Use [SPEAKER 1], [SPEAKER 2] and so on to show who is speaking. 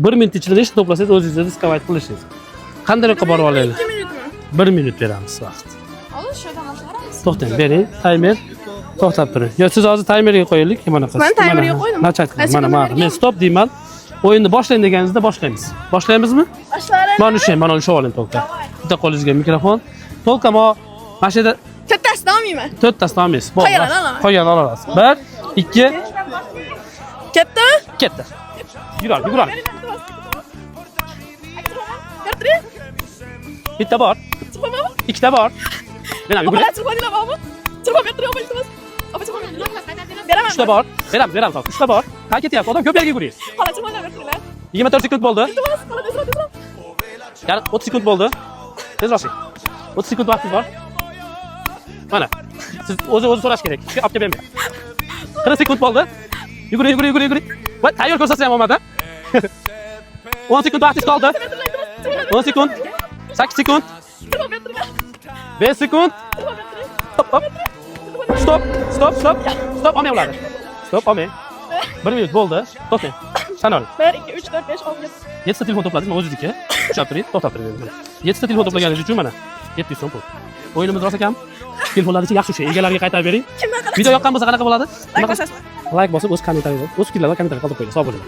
[SPEAKER 1] 1 minut ichida nechta to'plasangiz o'zingiz diskomayt qilishingiz. Qanday qilib borib olaylik?
[SPEAKER 2] 2 minutmi?
[SPEAKER 1] 1 minut beramiz vaqt.
[SPEAKER 2] Hozir shu yerdan qilamiz.
[SPEAKER 1] To'xtang, bering, taymer. To'xtab turing. Yo, siz hozir taymerga qo'yaylik, mana qilasiz.
[SPEAKER 2] Men taymerga qo'ydim.
[SPEAKER 1] Nachat qiling, mana. Men stop deyman. O'yinni boshlang deganingizda boshlaymiz. Boshlaymizmi?
[SPEAKER 2] Boshlaymiz.
[SPEAKER 1] Mana ushlang, mana ushab oling to'xta. Bitta qo'lingizga mikrofon. To'xta, mana shu yerda
[SPEAKER 2] Kattasidan olmayman.
[SPEAKER 1] 4 tasini olmaysiz. Qolganini olasiz. 1, 2,
[SPEAKER 2] Katta?
[SPEAKER 1] ketdi. Yuradi.
[SPEAKER 2] Katta?
[SPEAKER 1] Bitta bor. Ikkita bor. Mana yugurib.
[SPEAKER 2] Chirpadilar bormi? Chirpab bertirib olmaysiz. Opa chirpab. Beraman.
[SPEAKER 1] 3ta bor. Beramiz. 3ta bor. Qani ketyapti? Odam ko'p yerga yuguring.
[SPEAKER 2] Xola chirpab bertirdilar.
[SPEAKER 1] 24 sekund bo'ldi.
[SPEAKER 2] Tezroq.
[SPEAKER 1] Yana 30 sekund bo'ldi. Tezroq. 30 sekund vaqtingiz bor. Mana. Siz o'zi so'rash kerak. Olib kelib bermayman. 40 sekund bo'ldi. Yuguring. Va tayyor ko'rsatsa ham bo'lmadi. 10 sekund vaqtingiz qoldi. 10 sekund. 8 sekund. 5 sekund. Stop. Stop olmay ularni. Stop olmay. 1 minut bo'ldi. To'xtang. Sana oling.
[SPEAKER 2] 1 2 3 4 5 6 7.
[SPEAKER 1] 7 ta telefon to'pladingizmi o'zingizniki? Ushlab turing, to'xtab turing. 7 ta telefon to'plaganingiz uchun mana 700 so'm pul. O'yinimiz rosa kam. Telefonlarni yaxshi o'sha egalariga qaytarib bering. Video yoqqan bo'lsa qanaqa bo'ladi?
[SPEAKER 2] Like bosasiz.
[SPEAKER 1] Like bosib, o'z kommentariy, o'z fikrlaringizni kommentariy qoldirib qo'ying. Sog' bo'ling.